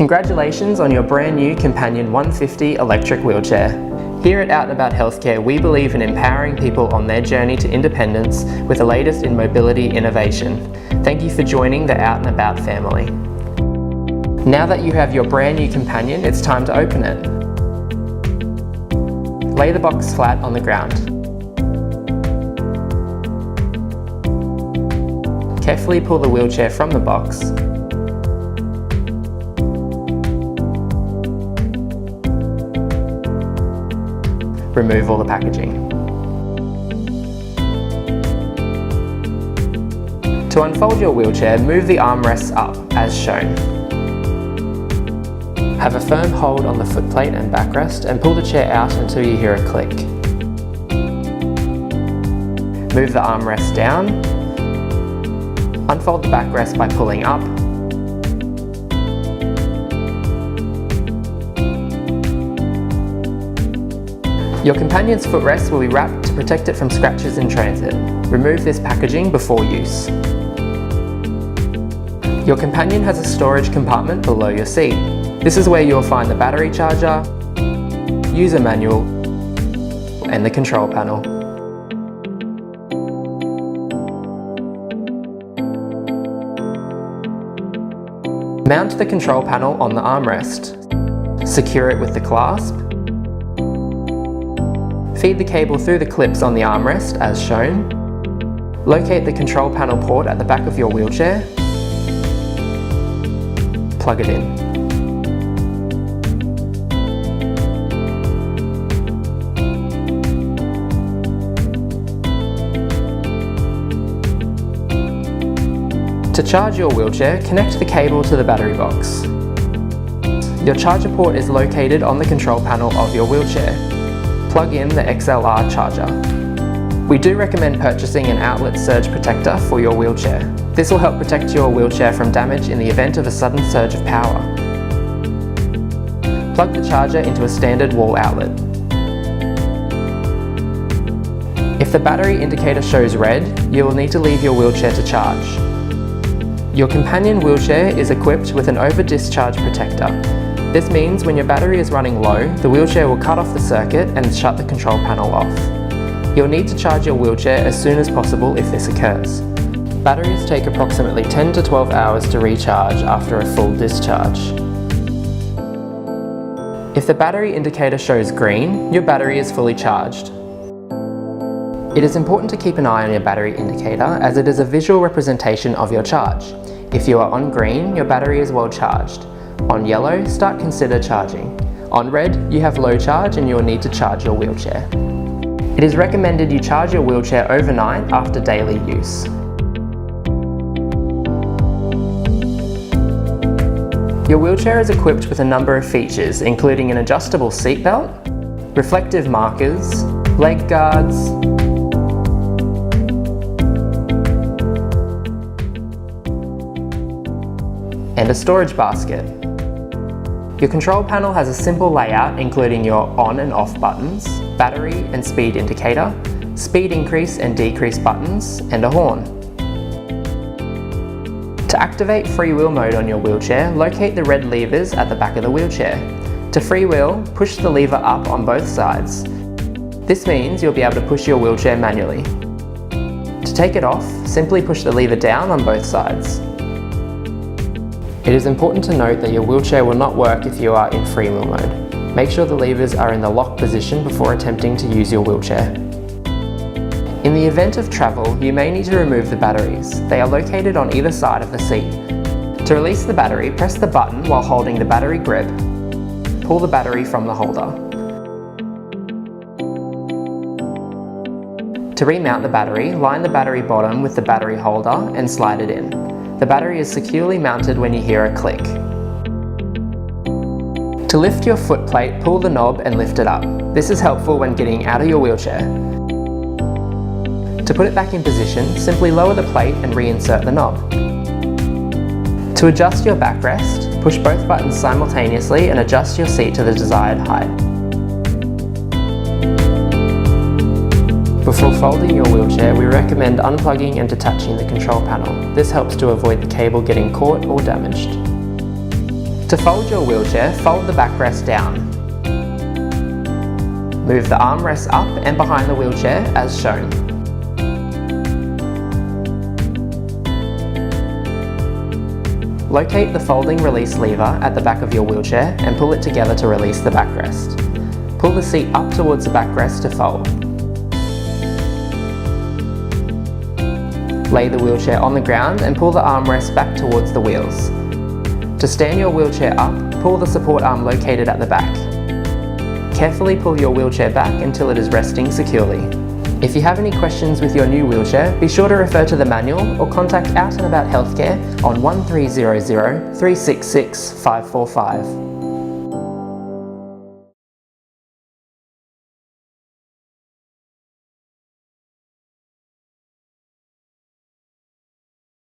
Congratulations on your brand new Companion 150 electric wheelchair. Here at Out and About Healthcare, we believe in empowering people on their journey to independence with the latest in mobility innovation. Thank you for joining the Out and About family. Now that you have your brand new Companion, it's time to open it. Lay the box flat on the ground. Carefully pull the wheelchair from the box. Remove all the packaging. To unfold your wheelchair, move the armrests up as shown. Have a firm hold on the footplate and backrest and pull the chair out until you hear a click. Move the armrest down. Unfold the backrest by pulling up. Your Companion's footrest will be wrapped to protect it from scratches in transit. Remove this packaging before use. Your Companion has a storage compartment below your seat. This is where you'll find the battery charger, user manual, and the control panel. Mount the control panel on the armrest. Secure it with the clasp. Feed the cable through the clips on the armrest as shown. Locate the control panel port at the back of your wheelchair. Plug it in. To charge your wheelchair, connect the cable to the battery box. Your charger port is located on the control panel of your wheelchair. Plug in the XLR charger. We do recommend purchasing an outlet surge protector for your wheelchair. This will help protect your wheelchair from damage in the event of a sudden surge of power. Plug the charger into a standard wall outlet. If the battery indicator shows red, you will need to leave your wheelchair to charge. Your Companion wheelchair is equipped with an over-discharge protector. This means when your battery is running low, the wheelchair will cut off the circuit and shut the control panel off. You'll need to charge your wheelchair as soon as possible if this occurs. Batteries take approximately 10 to 12 hours to recharge after a full discharge. If the battery indicator shows green, your battery is fully charged. It is important to keep an eye on your battery indicator as it is a visual representation of your charge. If you are on green, your battery is well charged. On yellow, consider charging. On red, you have low charge and you will need to charge your wheelchair. It is recommended you charge your wheelchair overnight after daily use. Your wheelchair is equipped with a number of features, including an adjustable seat belt, reflective markers, leg guards, and a storage basket. Your control panel has a simple layout including your on and off buttons, battery and speed indicator, speed increase and decrease buttons, and a horn. To activate freewheel mode on your wheelchair, locate the red levers at the back of the wheelchair. To freewheel, push the lever up on both sides. This means you'll be able to push your wheelchair manually. To take it off, simply push the lever down on both sides. It is important to note that your wheelchair will not work if you are in freewheel mode. Make sure the levers are in the lock position before attempting to use your wheelchair. In the event of travel, you may need to remove the batteries. They are located on either side of the seat. To release the battery, press the button while holding the battery grip. Pull the battery from the holder. To remount the battery, line the battery bottom with the battery holder and slide it in. The battery is securely mounted when you hear a click. To lift your foot plate, pull the knob and lift it up. This is helpful when getting out of your wheelchair. To put it back in position, simply lower the plate and reinsert the knob. To adjust your backrest, push both buttons simultaneously and adjust your seat to the desired height. Before folding your wheelchair, we recommend unplugging and detaching the control panel. This helps to avoid the cable getting caught or damaged. To fold your wheelchair, fold the backrest down. Move the armrests up and behind the wheelchair as shown. Locate the folding release lever at the back of your wheelchair and pull it together to release the backrest. Pull the seat up towards the backrest to fold. Lay the wheelchair on the ground and pull the armrest back towards the wheels. To stand your wheelchair up, pull the support arm located at the back. Carefully pull your wheelchair back until it is resting securely. If you have any questions with your new wheelchair, be sure to refer to the manual or contact Out and About Healthcare on 1300 366 545.